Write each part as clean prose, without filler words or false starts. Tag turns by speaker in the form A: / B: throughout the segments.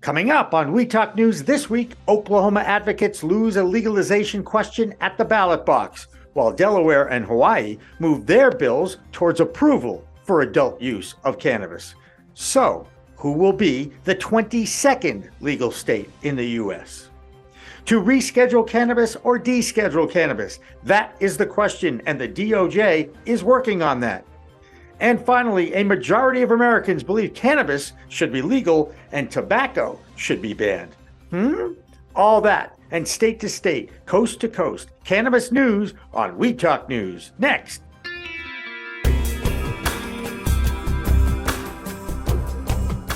A: Coming up on We Talk News this week, Oklahoma advocates lose a legalization question at the ballot box, while Delaware and Hawaii move their bills towards approval for adult use of cannabis. So, who will be the 22nd legal state in the U.S.? To reschedule cannabis or deschedule cannabis? That is the question, and the DOJ is working on that. And finally, a majority of Americans believe cannabis should be legal and tobacco should be banned. All that, and state to state, coast to coast, cannabis news on We Talk News. Next.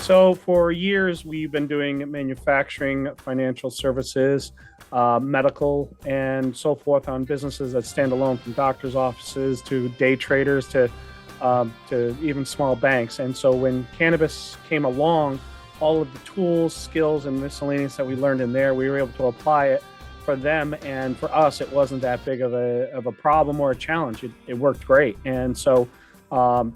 B: So for years, we've been doing manufacturing, financial services, medical, and so forth on businesses that stand alone, from doctors' offices to day traders to even small banks. And so when cannabis came along, all of the tools, skills, and miscellaneous that we learned in there, we were able to apply it for them. And for us, it wasn't that big of a problem or a challenge. It worked great. And so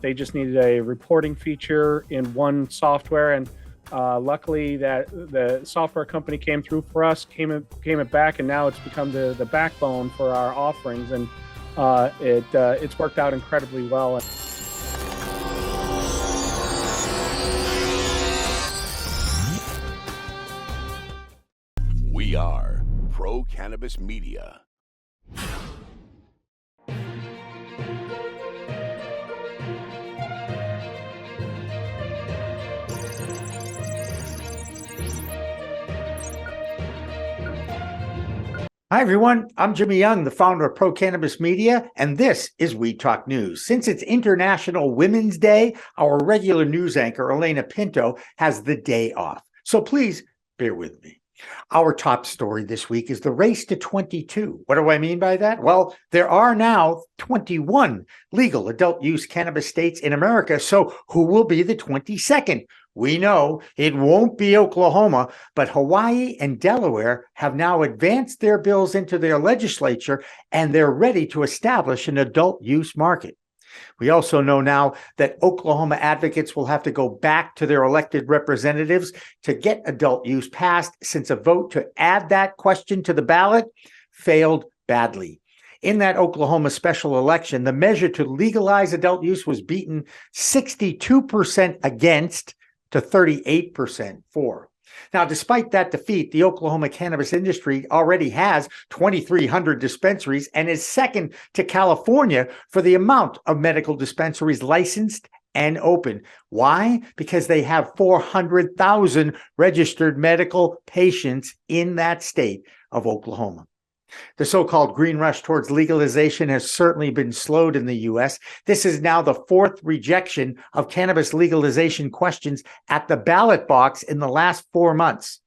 B: they just needed a reporting feature in one software. And luckily that the software company came through for us, came it back, and now it's become the backbone for our offerings. And it's worked out incredibly well.
C: We are Pro Cannabis Media.
A: Hi, everyone. I'm Jimmy Young, the founder of Pro Cannabis Media, and this is We Talk News. Since it's International Women's Day, our regular news anchor, Alaina Pinto, has the day off. So please bear with me. Our top story this week is the race to 22. What do I mean by that? Well, there are now 21 legal adult use cannabis states in America. So who will be the 22nd? We know it won't be Oklahoma, but Hawaii and Delaware have now advanced their bills into their legislature, and they're ready to establish an adult use market. We also know now that Oklahoma advocates will have to go back to their elected representatives to get adult use passed, since a vote to add that question to the ballot failed badly. In that Oklahoma special election, the measure to legalize adult use was beaten 62% against to 38% for. Now, despite that defeat, the Oklahoma cannabis industry already has 2,300 dispensaries and is second to California for the amount of medical dispensaries licensed and open. Why? Because they have 400,000 registered medical patients in that state of Oklahoma. The so-called green rush towards legalization has certainly been slowed in the U.S. This is now the fourth rejection of cannabis legalization questions at the ballot box in the last 4 months.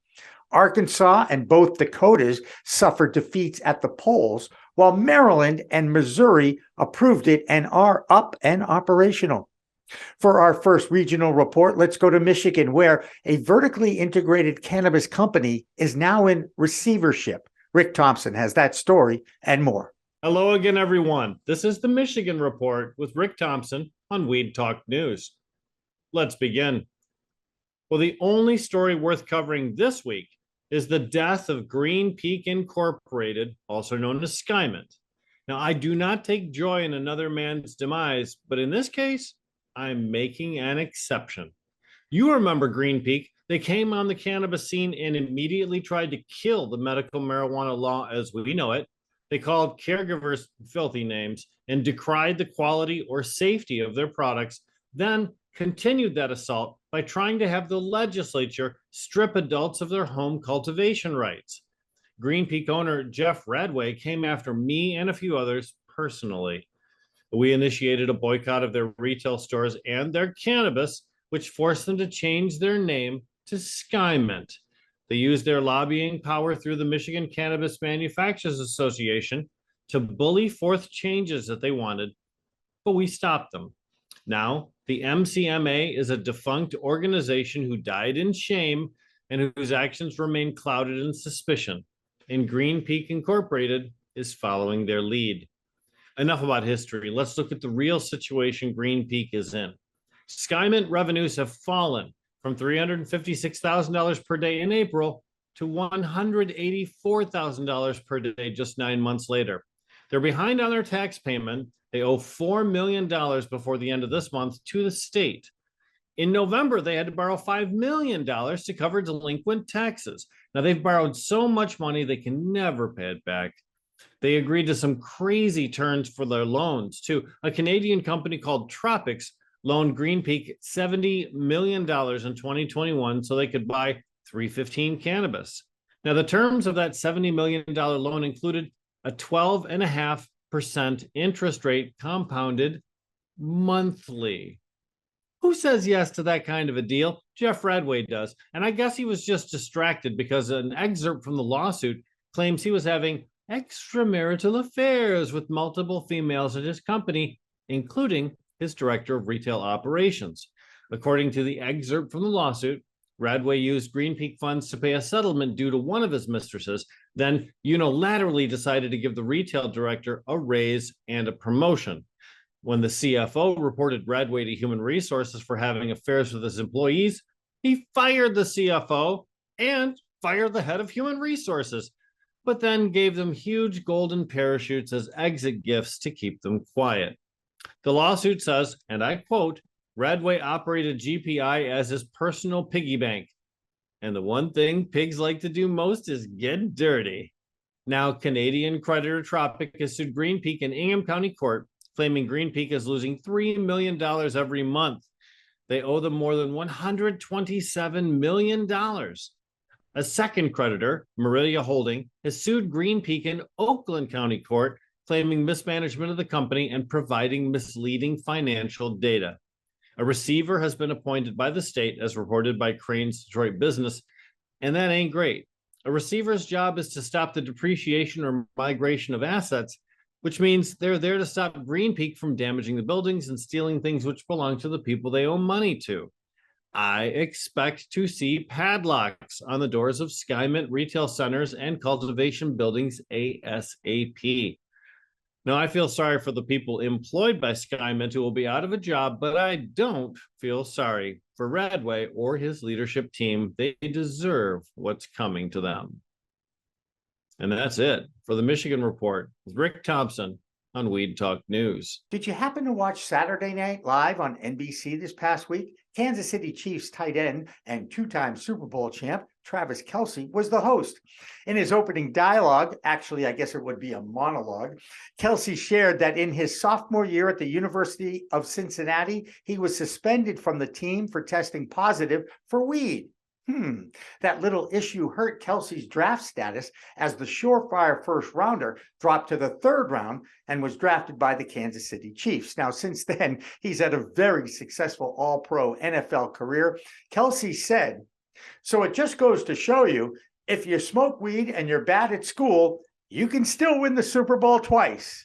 A: Arkansas and both Dakotas suffered defeats at the polls, while Maryland and Missouri approved it and are up and operational. For our first regional report, let's go to Michigan, where a vertically integrated cannabis company is now in receivership. Rick Thompson has that story and more.
D: Hello again, everyone. This is the Michigan Report with Rick Thompson on Weed Talk News. Let's begin. Well, the only story worth covering this week is the death of Green Peak Incorporated, also known as Skymint. Now, I do not take joy in another man's demise, but in this case, I'm making an exception. You remember Green Peak. They came on the cannabis scene and immediately tried to kill the medical marijuana law as we know it. They called caregivers filthy names and decried the quality or safety of their products, then continued that assault by trying to have the legislature strip adults of their home cultivation rights. Green Peak owner Jeff Radway came after me and a few others personally. We initiated a boycott of their retail stores and their cannabis, which forced them to change their name to Skymint. They used their lobbying power through the Michigan Cannabis Manufacturers Association to bully forth changes that they wanted, but we stopped them. Now, the MCMA is a defunct organization who died in shame and whose actions remain clouded in suspicion, and Green Peak Incorporated is following their lead. Enough about history. Let's look at the real situation Green Peak is in. Skymint revenues have fallen from $356,000 per day in April to $184,000 per day just 9 months later. They're behind on their tax payment. They owe $4 million before the end of this month to the state. In November, they had to borrow $5 million to cover delinquent taxes. Now, they've borrowed so much money, they can never pay it back. They agreed to some crazy terms for their loans, too. A Canadian company called Tropics loaned Green Peak $70 million in 2021 so they could buy 315 cannabis. Now, the terms of that $70 million loan included a 12.5% interest rate compounded monthly. Who says yes to that kind of a deal? Jeff Radway does. And I guess he was just distracted because an excerpt from the lawsuit claims he was having extramarital affairs with multiple females at his company, including his director of retail operations. According to the excerpt from the lawsuit, Radway used Green Peak funds to pay a settlement due to one of his mistresses, then unilaterally decided to give the retail director a raise and a promotion. When the CFO reported Radway to Human Resources for having affairs with his employees, he fired the CFO and fired the head of Human Resources, but then gave them huge golden parachutes as exit gifts to keep them quiet. The lawsuit says, and I quote, Radway operated GPI as his personal piggy bank. And the one thing pigs like to do most is get dirty. Now, Canadian creditor Tropic has sued Green Peak in Ingham County Court, claiming Green Peak is losing $3 million every month. They owe them more than $127 million. A second creditor, Meridia Holding, has sued Green Peak in Oakland County Court, claiming mismanagement of the company and providing misleading financial data. A receiver has been appointed by the state, as reported by Crane's Detroit Business, and that ain't great. A receiver's job is to stop the depreciation or migration of assets, which means they're there to stop Green Peak from damaging the buildings and stealing things which belong to the people they owe money to. I expect to see padlocks on the doors of SkyMint retail centers and cultivation buildings ASAP. Now, I feel sorry for the people employed by SkyMint who will be out of a job, but I don't feel sorry for Radway or his leadership team. They deserve what's coming to them. And that's it for the Michigan Report with Rick Thompson on Weed Talk News.
A: Did you happen to watch Saturday Night Live on NBC this past week? Kansas City Chiefs tight end and two-time Super Bowl champ Travis Kelce was the host. In his opening dialogue, actually, I guess it would be a monologue, Kelce shared that in his sophomore year at the University of Cincinnati, he was suspended from the team for testing positive for weed. That little issue hurt Kelce's draft status as the surefire first rounder dropped to the third round and was drafted by the Kansas City Chiefs. Now, since then, he's had a very successful all-pro NFL career. Kelce said, "So it just goes to show you, if you smoke weed and you're bad at school, you can still win the Super Bowl twice."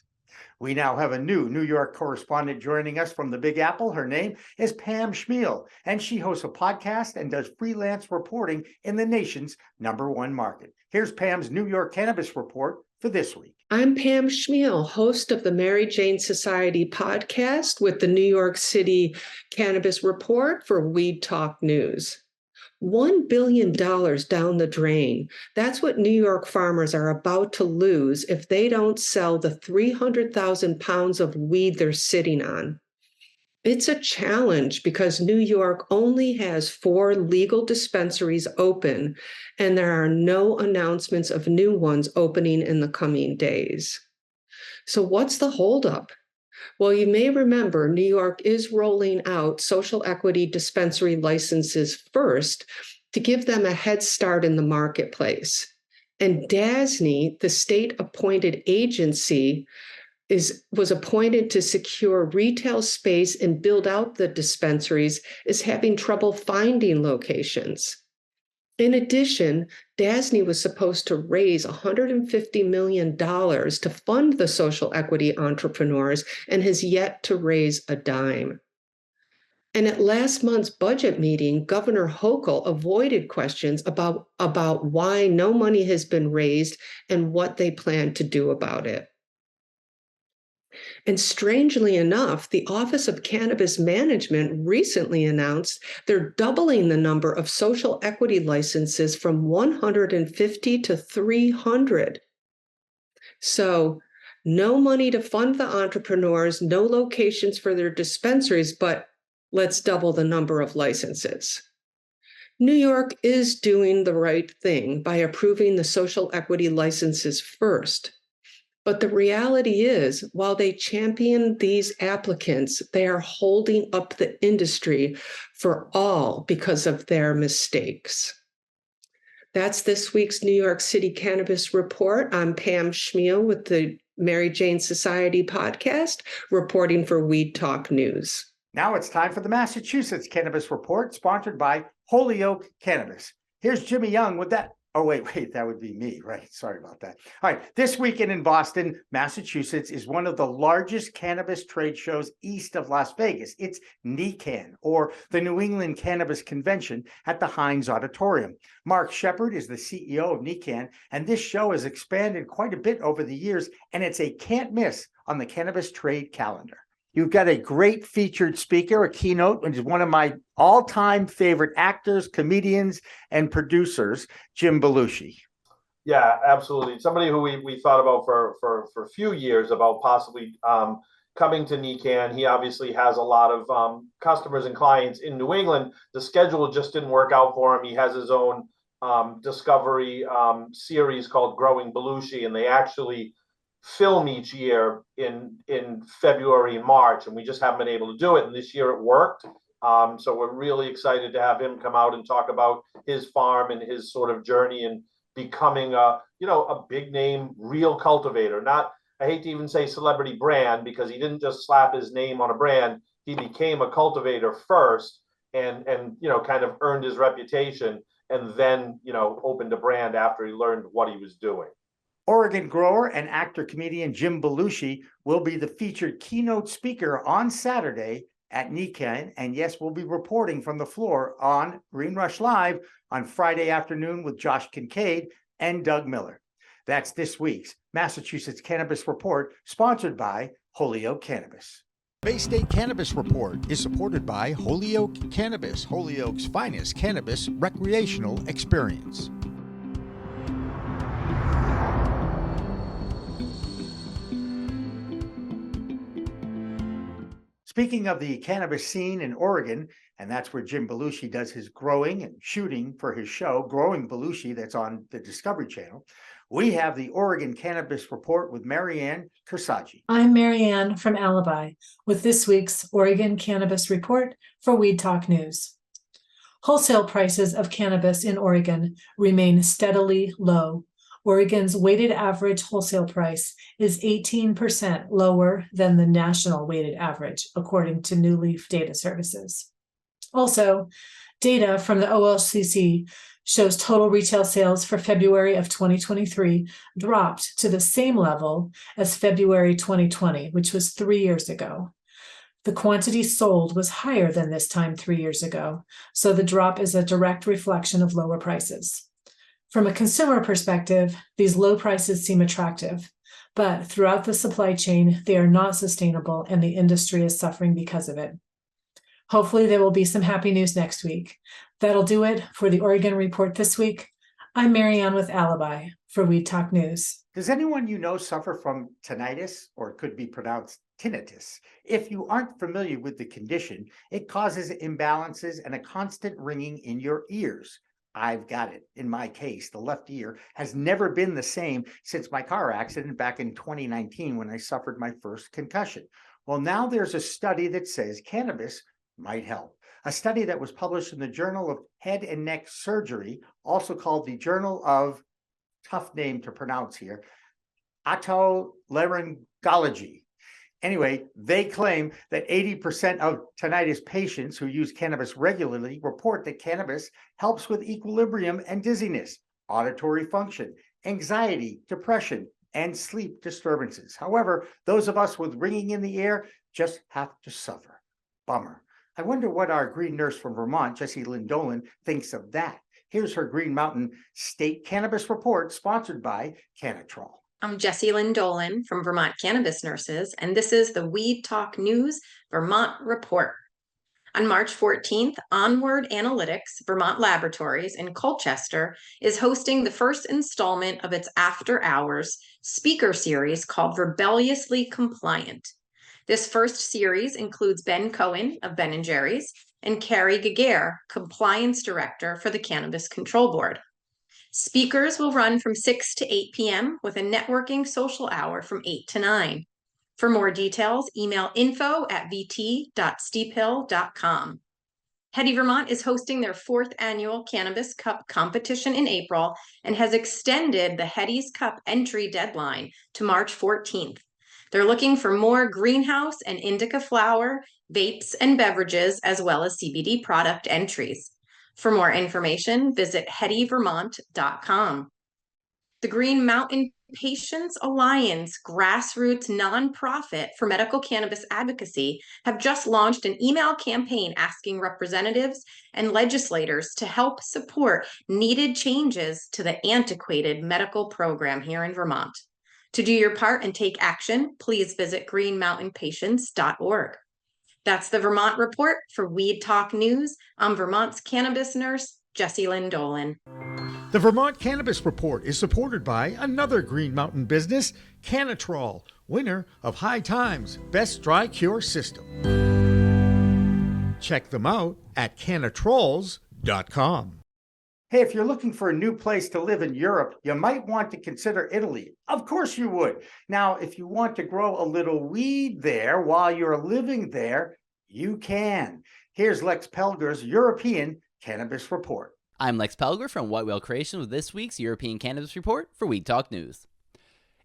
A: We now have a new New York correspondent joining us from the Big Apple. Her name is Pam Schmiel, and she hosts a podcast and does freelance reporting in the nation's #1 market. Here's Pam's New York Cannabis Report for this week.
E: I'm Pam Schmiel, host of the Mary Jane Society podcast with the New York City Cannabis Report for Weed Talk News. $1 billion down the drain. That's what New York farmers are about to lose if they don't sell the 300,000 pounds of weed they're sitting on. It's a challenge because New York only has 4 legal dispensaries open, and there are no announcements of new ones opening in the coming days. So what's the holdup? Well, you may remember New York is rolling out social equity dispensary licenses first to give them a head start in the marketplace. And DASNY, the state-appointed agency, was appointed to secure retail space and build out the dispensaries, is having trouble finding locations. In addition, DASNY was supposed to raise $150 million to fund the social equity entrepreneurs and has yet to raise a dime. And at last month's budget meeting, Governor Hochul avoided questions about why no money has been raised and what they plan to do about it. And strangely enough, the Office of Cannabis Management recently announced they're doubling the number of social equity licenses from 150 to 300. So, no money to fund the entrepreneurs, no locations for their dispensaries, but let's double the number of licenses. New York is doing the right thing by approving the social equity licenses first. But the reality is, while they champion these applicants, they are holding up the industry for all because of their mistakes. That's this week's New York City Cannabis Report. I'm Pam Schmiel with the Mary Jane Society podcast, reporting for Weed Talk News.
A: Now it's time for the Massachusetts Cannabis Report, sponsored by Holyoke Cannabis. Here's Jimmy Young with that. Oh, wait, that would be me, right? Sorry about that. All right, this weekend in Boston, Massachusetts is one of the largest cannabis trade shows east of Las Vegas. It's NECANN, or the New England Cannabis Convention, at the Heinz Auditorium. Mark Shepard is the CEO of NECANN, and this show has expanded quite a bit over the years, and it's a can't miss on the cannabis trade calendar. You've got a great featured speaker, a keynote, which is one of my all-time favorite actors, comedians, and producers, Jim Belushi.
F: Yeah, absolutely. Somebody who we thought about for a few years about possibly coming to NECANN. He obviously has a lot of customers and clients in New England. The schedule just didn't work out for him. He has his own Discovery series called Growing Belushi, and they actually film each year in February and March, and we just haven't been able to do it. And this year it worked. So we're really excited to have him come out and talk about his farm and his sort of journey and becoming a big name, real cultivator. Not, I hate to even say celebrity brand, because he didn't just slap his name on a brand. He became a cultivator first and kind of earned his reputation, and then, opened a brand after he learned what he was doing.
A: Oregon grower and actor-comedian Jim Belushi will be the featured keynote speaker on Saturday at NECANN. And yes, we'll be reporting from the floor on Green Rush Live on Friday afternoon with Josh Kincaid and Doug Miller. That's this week's Massachusetts Cannabis Report, sponsored by Holyoke Cannabis. Bay State Cannabis Report is supported by Holyoke Cannabis, Holyoke's finest cannabis recreational experience. Speaking of the cannabis scene in Oregon, and that's where Jim Belushi does his growing and shooting for his show, Growing Belushi, that's on the Discovery Channel, we have the Oregon Cannabis Report with Marianne Kersagi.
G: I'm Marianne from Alibi with this week's Oregon Cannabis Report for Weed Talk News. Wholesale prices of cannabis in Oregon remain steadily low. Oregon's weighted average wholesale price is 18% lower than the national weighted average, according to New Leaf Data Services. Also, data from the OLCC shows total retail sales for February of 2023 dropped to the same level as February 2020, which was 3 years ago. The quantity sold was higher than this time 3 years ago, so the drop is a direct reflection of lower prices. From a consumer perspective, these low prices seem attractive, but throughout the supply chain, they are not sustainable and the industry is suffering because of it. Hopefully there will be some happy news next week. That'll do it for the Oregon Report this week. I'm Marianne with Alibi for Weed Talk News.
A: Does anyone you know suffer from tinnitus, or it could be pronounced tinnitus? If you aren't familiar with the condition, it causes imbalances and a constant ringing in your ears. I've got it. In my case, the left ear has never been the same since my car accident back in 2019 when I suffered my first concussion. Well, now there's a study that says cannabis might help. A study that was published in the Journal of Head and Neck Surgery, also called the Journal of, tough name to pronounce here, otolaryngology. Anyway, they claim that 80% of tinnitus patients who use cannabis regularly report that cannabis helps with equilibrium and dizziness, auditory function, anxiety, depression, and sleep disturbances. However, those of us with ringing in the ear just have to suffer. Bummer. I wonder what our green nurse from Vermont, Jessie Lynn Dolan, thinks of that. Here's her Green Mountain State Cannabis Report, sponsored by Cannatrol.
H: I'm Jessie Lynn Dolan from Vermont Cannabis Nurses, and this is the Weed Talk News Vermont Report. On March 14th, Onward Analytics, Vermont Laboratories in Colchester, is hosting the first installment of its After Hours speaker series called Rebelliously Compliant. This first series includes Ben Cohen of Ben & Jerry's and Carrie Giguere, Compliance Director for the Cannabis Control Board. Speakers will run from 6 to 8 p.m. with a networking social hour from 8 to 9. For more details, email info@vt.steephill.com. Heady Vermont is hosting their 4th annual Cannabis Cup competition in April and has extended the Heady's Cup entry deadline to March 14th. They're looking for more greenhouse and indica flower, vapes, and beverages, as well as CBD product entries. For more information, visit headyvermont.com. The Green Mountain Patients Alliance, grassroots nonprofit for medical cannabis advocacy, have just launched an email campaign asking representatives and legislators to help support needed changes to the antiquated medical program here in Vermont. To do your part and take action, please visit greenmountainpatients.org. That's the Vermont Report for Weed Talk News. I'm Vermont's cannabis nurse, Jessie Lynn Dolan.
A: The Vermont Cannabis Report is supported by another Green Mountain business, Cannatrol, winner of High Times Best Dry Cure System. Check them out at cannatrols.com. Hey, if you're looking for a new place to live in Europe, you might want to consider Italy. Of course you would. Now, if you want to grow a little weed there while you're living there, you can. Here's Lex Pelger's European Cannabis Report.
I: I'm Lex Pelger from White Whale Creations with this week's European Cannabis Report for Weed Talk News.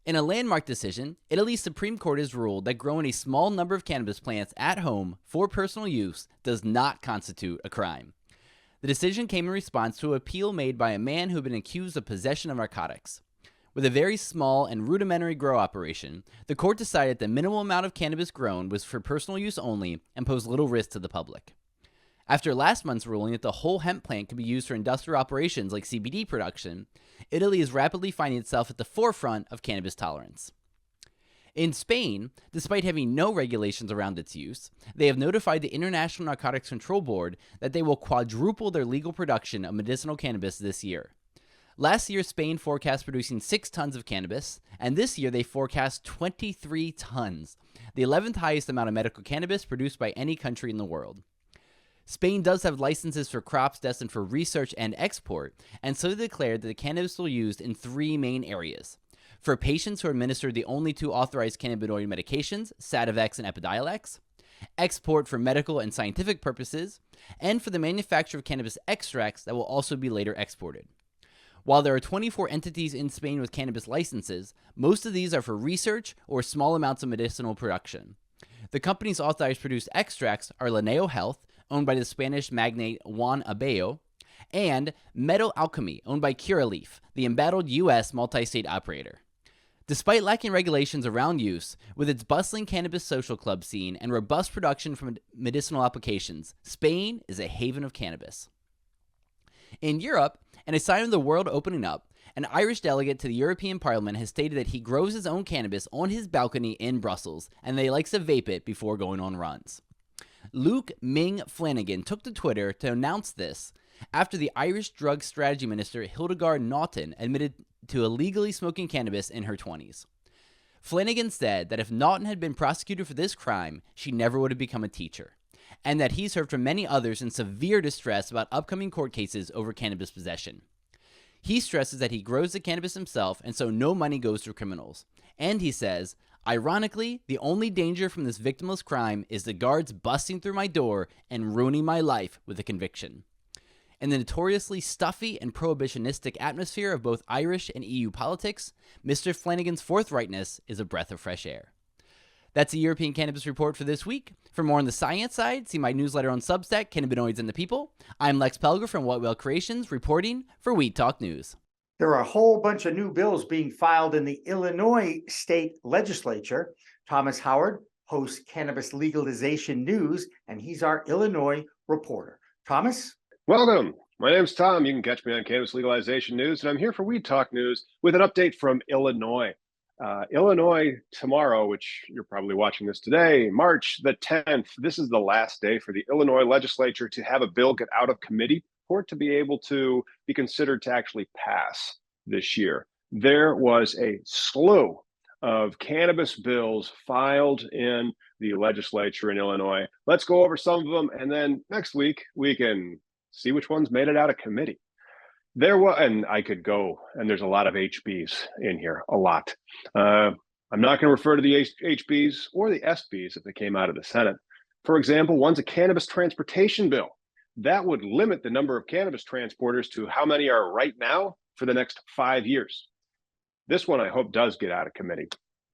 I: In a landmark decision, Italy's Supreme Court has ruled that growing a small number of cannabis plants at home for personal use does not constitute a crime. The decision came in response to an appeal made by a man who had been accused of possession of narcotics. With a very small and rudimentary grow operation, the court decided the minimal amount of cannabis grown was for personal use only and posed little risk to the public. After last month's ruling that the whole hemp plant could be used for industrial operations like CBD production, Italy is rapidly finding itself at the forefront of cannabis tolerance. In Spain, despite having no regulations around its use, they have notified the International Narcotics Control Board that they will quadruple their legal production of medicinal cannabis this year. Last year, Spain forecast producing 6 tons of cannabis, and this year they forecast 23 tons, the 11th highest amount of medical cannabis produced by any country in the world. Spain does have licenses for crops destined for research and export, and so they declared that the cannabis will be used in 3 main areas. For patients who are administered the only 2 authorized cannabinoid medications, Sativex and Epidiolex, export for medical and scientific purposes, and for the manufacture of cannabis extracts that will also be later exported. While there are 24 entities in Spain with cannabis licenses, most of these are for research or small amounts of medicinal production. The companies authorized to produce extracts are Lineo Health, owned by the Spanish magnate Juan Abello, and Metal Alchemy, owned by Curaleaf, the embattled U.S. multi-state operator. Despite lacking regulations around use, with its bustling cannabis social club scene and robust production from medicinal applications, Spain is a haven of cannabis. In Europe, and a sign of the world opening up, an Irish delegate to the European Parliament has stated that he grows his own cannabis on his balcony in Brussels and that he likes to vape it before going on runs. Luke Ming Flanagan took to Twitter to announce this after the Irish Drug Strategy Minister Hildegard Naughton admitted to illegally smoking cannabis in her 20s. Flanagan said that if Naughton had been prosecuted for this crime, she never would have become a teacher, and that he's heard from many others in severe distress about upcoming court cases over cannabis possession. He stresses that he grows the cannabis himself, and so no money goes to criminals. And he says, ironically, the only danger from this victimless crime is the guards busting through my door and ruining my life with a conviction. In the notoriously stuffy and prohibitionistic atmosphere of both Irish and EU politics, Mr. Flanagan's forthrightness is a breath of fresh air. That's the European Cannabis Report for this week. For more on the science side, see my newsletter on Substack, Cannabinoids and the People. I'm Lex Pelger from White Whale Creations, reporting for Weed Talk News.
A: There are a whole bunch of new bills being filed in the Illinois state legislature. Thomas Howard hosts Cannabis Legalization News, and he's our Illinois reporter. Thomas?
J: Welcome. My name's Tom. You can catch me on Cannabis Legalization News, and I'm here for Weed Talk News with an update from Illinois. Illinois tomorrow, which you're probably watching this today, March the 10th, this is the last day for the Illinois legislature to have a bill get out of committee for it to be able to be considered to actually pass this year. There was a slew of cannabis bills filed in the legislature in Illinois. Let's go over some of them, and then next week we can see which ones made it out of committee. There was, and I could go, and there's a lot of HBs in here, a lot. I'm not going to refer to the HBs or the SBs if they came out of the Senate. For example, one's a cannabis transportation bill. That would limit the number of cannabis transporters to how many are right now for the next 5 years. This one I hope does get out of committee.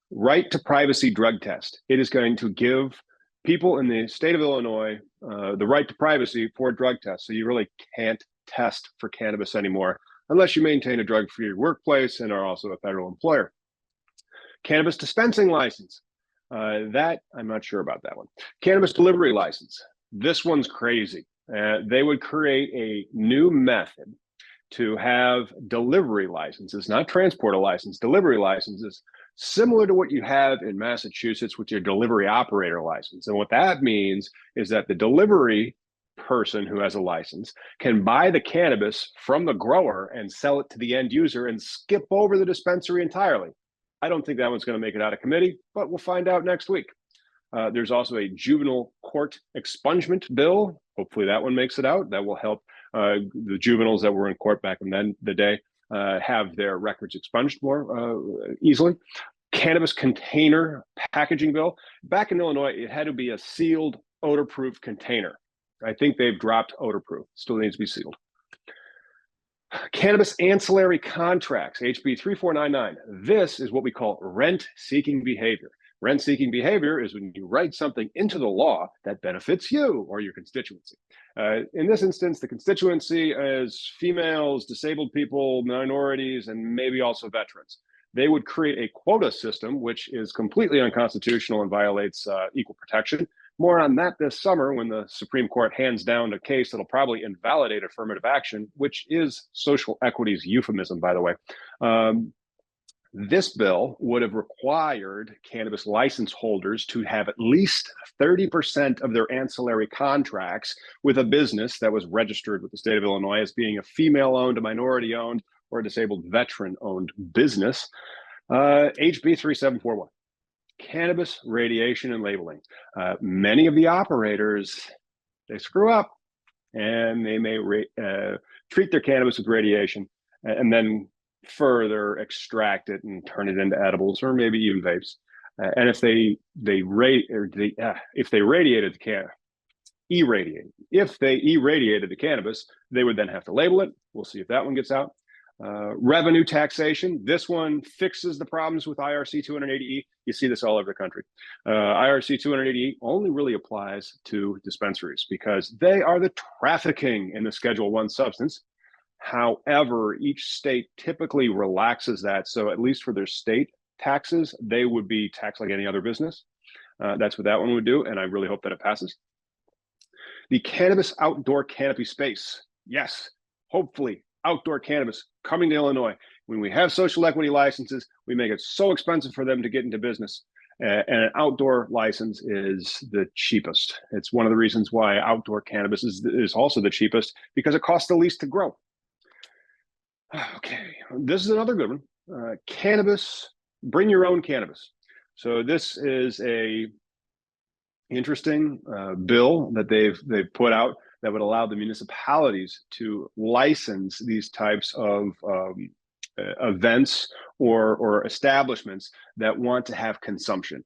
J: Right to privacy drug test. It is going to give people in the state of Illinois the right to privacy for drug tests. So you really can't test for cannabis anymore unless you maintain a drug-free workplace and are also a federal employer. Cannabis dispensing license. That I'm not sure about that one. Cannabis delivery license. This one's crazy. They would create a new method to have delivery licenses, not transporter license, delivery licenses, similar to what you have in Massachusetts with your delivery operator license. And what that means is that the delivery person who has a license can buy the cannabis from the grower and sell it to the end user and skip over the dispensary entirely. I don't think that one's going to make it out of committee, but we'll find out next week. There's also a juvenile court expungement bill. Hopefully that one makes it out. That will help the juveniles that were in court back in the day have their records expunged more easily. Cannabis container packaging bill. Back in Illinois, it had to be a sealed odor-proof container. I think they've dropped odor-proof. Still needs to be sealed. Cannabis ancillary contracts, HB 3499. This is what we call rent-seeking behavior. Rent-seeking behavior is when you write something into the law that benefits you or your constituency. In this instance, the constituency is females, disabled people, minorities, and maybe also veterans. They would create a quota system, which is completely unconstitutional and violates equal protection. More on that this summer when the Supreme Court hands down a case that'll probably invalidate affirmative action, which is social equity's euphemism, by the way. This bill would have required cannabis license holders to have at least 30% of their ancillary contracts with a business that was registered with the state of Illinois as being a female-owned, a minority-owned, or a disabled veteran-owned business. HB 3741. Cannabis radiation and labeling. Many of the operators, they screw up and they may treat their cannabis with radiation and then further extract it and turn it into edibles or maybe even vapes. And if they irradiated the cannabis, they would then have to label it. We'll see if that one gets out. Revenue taxation. This one fixes the problems with IRC 280E. You see this all over the country. IRC 280E only really applies to dispensaries because they are the trafficking in the Schedule I substance. However, each state typically relaxes that. So at least for their state taxes, they would be taxed like any other business. That's what that one would do. And I really hope that it passes. The cannabis outdoor canopy space. Yes, hopefully outdoor cannabis coming to Illinois. When we have social equity licenses, we make it so expensive for them to get into business. And an outdoor license is the cheapest. It's one of the reasons why outdoor cannabis is also the cheapest because it costs the least to grow. Okay, this is another good one. Cannabis, bring your own cannabis. So this is a interesting bill that they've put out that would allow the municipalities to license these types of events or establishments that want to have consumption.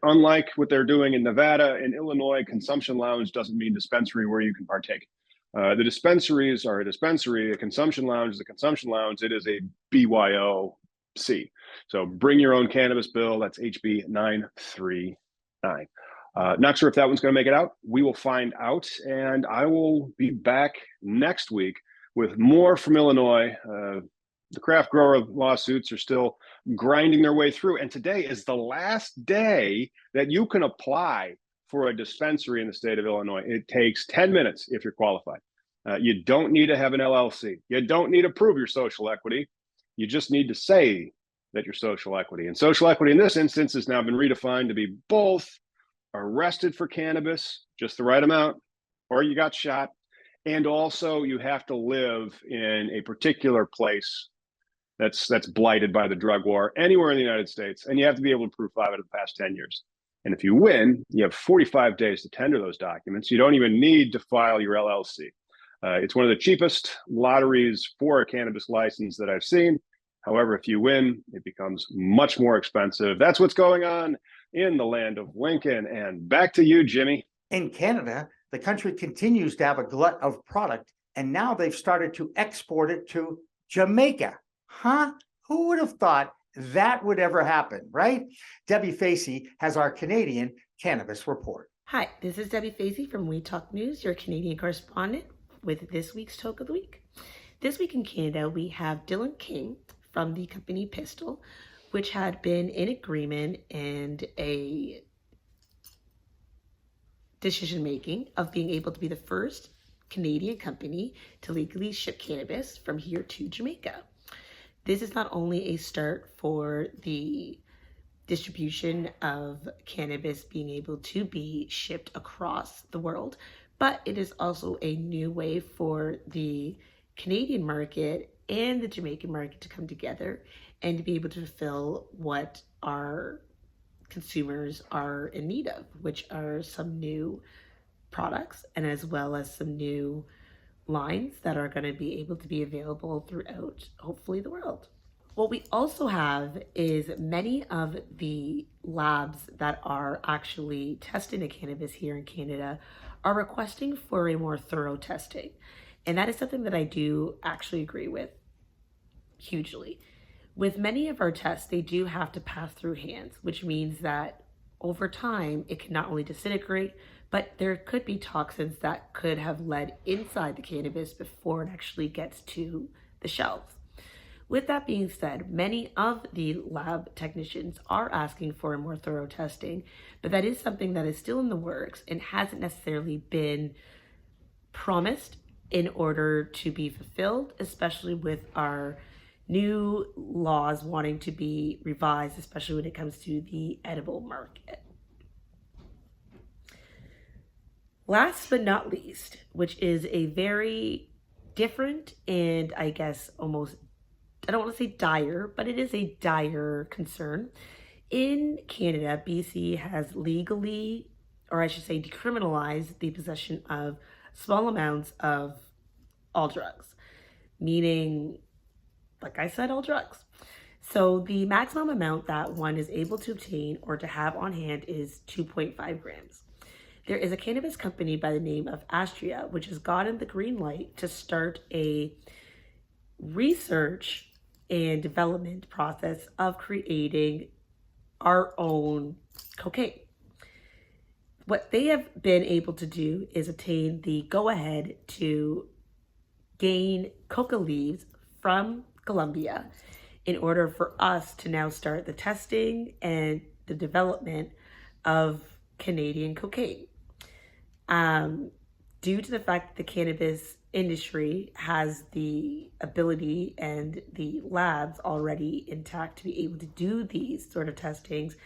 J: Unlike what they're doing in Nevada and Illinois, consumption lounge doesn't mean dispensary where you can partake. The dispensaries are a dispensary, a consumption lounge is a consumption lounge. It is a BYOC. So bring your own cannabis bill. That's HB 939. Not sure if that one's going to make it out. We will find out, and I will be back next week with more from Illinois. The craft grower lawsuits are still grinding their way through, and today is the last day that you can apply for a dispensary in the state of Illinois. It takes 10 minutes if you're qualified. You don't need to have an LLC. You don't need to prove your social equity. You just need to say that your social equity. And social equity in this instance has now been redefined to be both arrested for cannabis, just the right amount, or you got shot, and also you have to live in a particular place that's blighted by the drug war anywhere in the United States, and you have to be able to prove 5 out of the past 10 years. And if you win, you have 45 days to tender those documents. You don't even need to file your LLC. It's one of the cheapest lotteries for a cannabis license that I've seen. However, if you win, it becomes much more expensive. That's what's going on in the land of Lincoln. And back to you, Jimmy.
A: In Canada, the country continues to have a glut of product, and now they've started to export it to Jamaica. Huh? Who would have thought that would ever happen, right? Debbie Facey has our Canadian cannabis report.
K: Hi, this is Debbie Facey from We Talk News, your Canadian correspondent, with this week's Toke of the Week. This week in Canada, we have Dylan King from the company Pistol, which had been in agreement and a decision-making of being able to be the first Canadian company to legally ship cannabis from here to Jamaica. This is not only a start for the distribution of cannabis being able to be shipped across the world, but it is also a new way for the Canadian market and the Jamaican market to come together and to be able to fulfill what our consumers are in need of, which are some new products and as well as some new lines that are going to be able to be available throughout, hopefully, the world. What we also have is many of the labs that are actually testing the cannabis here in Canada are requesting for a more thorough testing. And that is something that I do actually agree with hugely. With many of our tests, they do have to pass through hands, which means that over time, it can not only disintegrate, but there could be toxins that could have led inside the cannabis before it actually gets to the shelves. With that being said, many of the lab technicians are asking for a more thorough testing, but that is something that is still in the works and hasn't necessarily been promised in order to be fulfilled, especially with our new laws wanting to be revised, especially when it comes to the edible market. Last but not least, which is a very different and I guess almost, I don't want to say dire, but it is a dire concern. In Canada, BC has legally, or I should say decriminalized, the possession of small amounts of all drugs, meaning, like I said, all drugs. So the maximum amount that one is able to obtain or to have on hand is 2.5 grams. There is a cannabis company by the name of Astria, which has gotten the green light to start a research and development process of creating our own cocaine. What they have been able to do is obtain the go-ahead to gain coca leaves from Colombia in order for us to now start the testing and the development of Canadian cocaine. Due to the fact that the cannabis industry has the ability and the labs already intact to be able to do these sort of testings,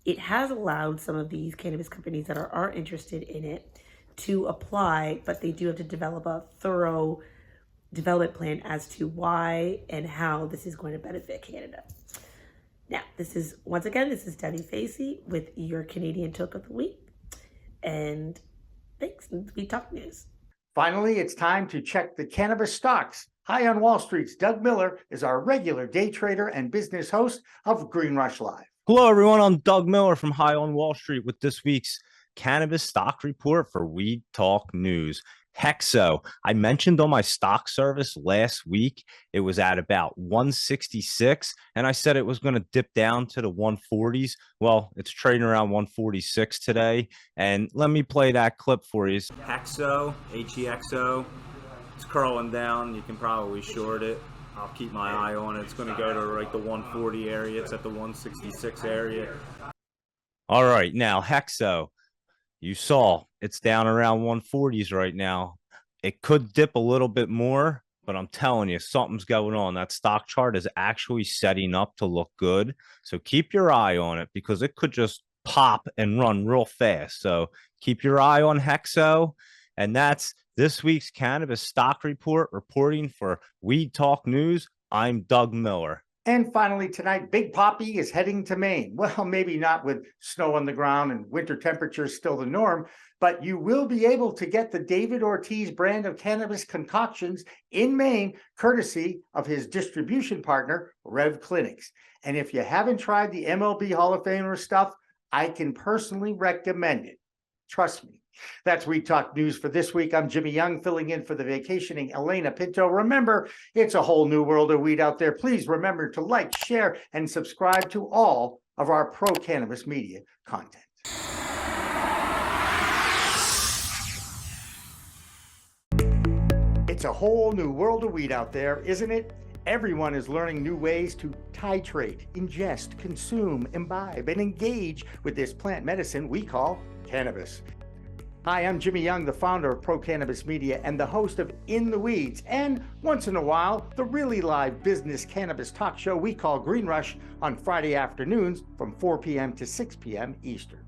K: it has allowed some of these cannabis companies that are interested in it to apply, but they do have to develop a thorough development plan as to why and how this is going to benefit Canada. Now, this is Debbie Facey with your Canadian Toke of the Week. And thanks, We Talk News.
A: Finally, it's time to check the cannabis stocks. High on Wall Street's Doug Miller is our regular day trader and business host of Green Rush Live.
L: Hello, everyone. I'm Doug Miller from High on Wall Street with this week's cannabis stock report for We Talk News. Hexo, I mentioned on my stock service last week, it was at about 166, and I said it was going to dip down to the 140s. Well, it's trading around 146 today, and let me play that clip for you.
M: Hexo, HEXO, it's curling down. You can probably short it. I'll keep my eye on it. It's going to go to like the 140 area. It's at the 166 area.
L: All right, now Hexo, you saw it's down around 140s right now. It could dip a little bit more, but I'm telling you, something's going on. That stock chart is actually setting up to look good. So keep your eye on it because it could just pop and run real fast. So keep your eye on Hexo. And that's this week's cannabis stock report. Reporting for Weed Talk News, I'm Doug Miller.
A: And finally tonight, Big Papi is heading to Maine. Well, maybe not with snow on the ground and winter temperatures still the norm, but you will be able to get the David Ortiz brand of cannabis concoctions in Maine, courtesy of his distribution partner, Rev Clinics. And if you haven't tried the MLB Hall of Famer stuff, I can personally recommend it. Trust me. That's Weed Talk News for this week. I'm Jimmy Young, filling in for the vacationing Alaina Pinto. Remember, it's a whole new world of weed out there. Please remember to like, share, and subscribe to all of our pro-cannabis media content. It's a whole new world of weed out there, isn't it? Everyone is learning new ways to titrate, ingest, consume, imbibe, and engage with this plant medicine we call cannabis. Hi, I'm Jimmy Young, the founder of Pro Cannabis Media and the host of In the Weeds, and once in a while, the really live business cannabis talk show we call Green Rush on Friday afternoons from 4 p.m. to 6 p.m. Eastern.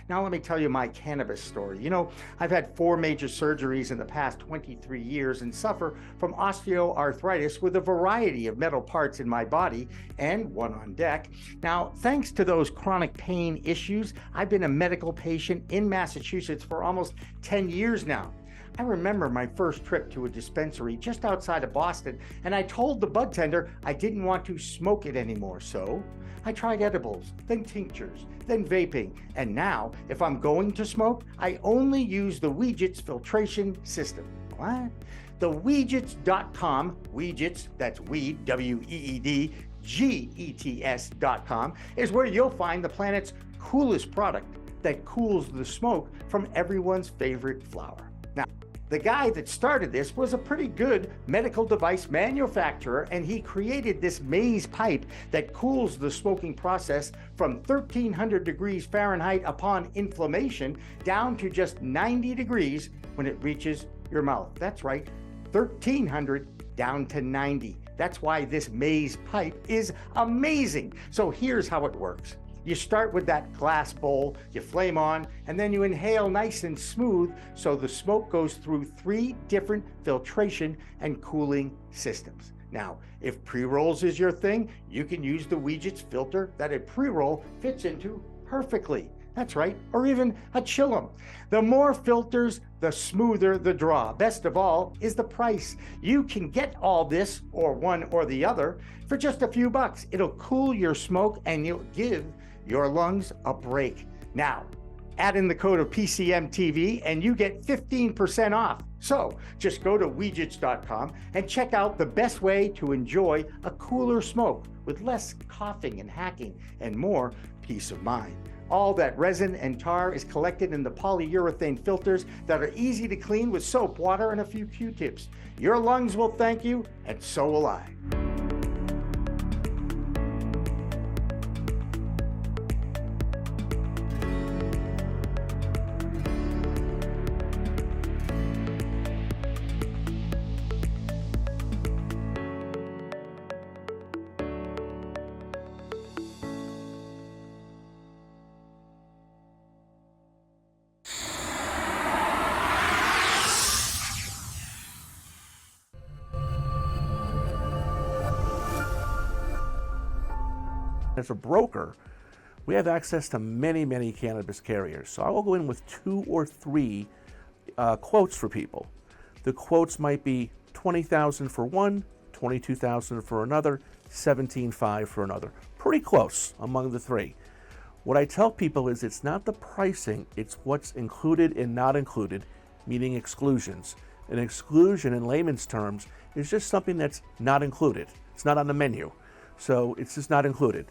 A: Now, let me tell you my cannabis story. You know, I've had 4 major surgeries in the past 23 years and suffer from osteoarthritis with a variety of metal parts in my body and one on deck. Now, thanks to those chronic pain issues, I've been a medical patient in Massachusetts for almost 10 years now. I remember my first trip to a dispensary just outside of Boston, and I told the bud tender I didn't want to smoke it anymore, so I tried edibles, then tinctures, then vaping, and now, if I'm going to smoke, I only use the Weegits filtration system. What? The Weegits.com, Weegits, that's weed, W-E-E-D, G-E-T-S.com, is where you'll find the planet's coolest product that cools the smoke from everyone's favorite flower. Now, the guy that started this was a pretty good medical device manufacturer, and he created this maze pipe that cools the smoking process from 1300 degrees Fahrenheit upon inflammation down to just 90 degrees when it reaches your mouth. That's right, 1300 down to 90. That's why this maze pipe is amazing. So here's how it works. You start with that glass bowl, you flame on, and then you inhale nice and smooth so the smoke goes through 3 different filtration and cooling systems. Now, if pre-rolls is your thing, you can use the Weegits filter that a pre-roll fits into perfectly. That's right, or even a chillum. The more filters, the smoother the draw. Best of all is the price. You can get all this, or one or the other, for just a few bucks. It'll cool your smoke and you'll give your lungs a break. Now, add in the code of PCMTV and you get 15% off. So just go to Weegits.com and check out the best way to enjoy a cooler smoke with less coughing and hacking and more peace of mind. All that resin and tar is collected in the polyurethane filters that are easy to clean with soap, water, and a few Q-tips. Your lungs will thank you, and so will I.
N: As a broker, we have access to many cannabis carriers. So I will go in with 2 or 3 quotes for people. The quotes might be $20,000 for one, $22,000 for another, $17,500 for another. Pretty close among the 3. What I tell people is it's not the pricing, it's what's included and not included, meaning exclusions. An exclusion in layman's terms is just something that's not included. It's not on the menu. So it's just not included.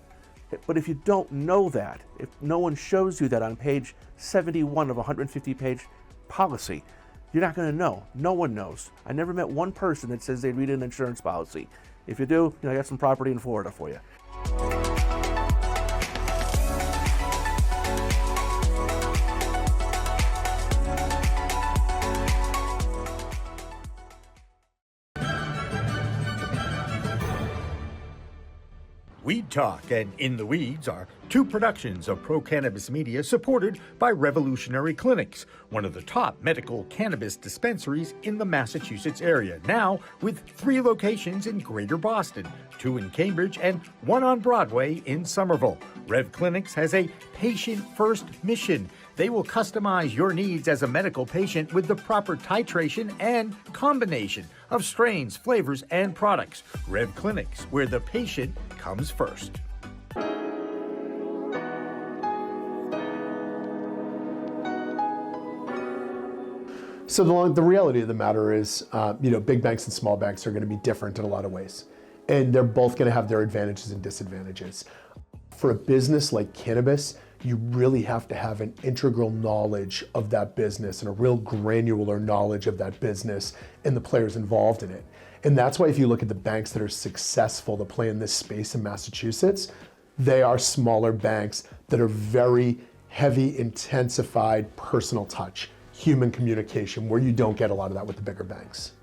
N: But if you don't know that, if no one shows you that on page 71 of a 150-page policy, you're not going to know. No one knows. I never met one person that says they read an insurance policy. If you do, I got some property in Florida for you.
A: Weed Talk and In the Weeds are two productions of Pro Cannabis Media supported by Revolutionary Clinics, one of the top medical cannabis dispensaries in the Massachusetts area, now with 3 locations in Greater Boston, 2 in Cambridge and 1 on Broadway in Somerville. Rev Clinics has a patient-first mission. They will customize your needs as a medical patient with the proper titration and combination of strains, flavors, and products. Rev Clinics, where the patient comes first.
O: So the reality of the matter is, big banks and small banks are going to be different in a lot of ways, and they're both going to have their advantages and disadvantages. For a business like cannabis, you really have to have an integral knowledge of that business and a real granular knowledge of that business and the players involved in it. And that's why if you look at the banks that are successful to play in this space in Massachusetts, they are smaller banks that are very heavy, intensified personal touch, human communication, where you don't get a lot of that with the bigger banks.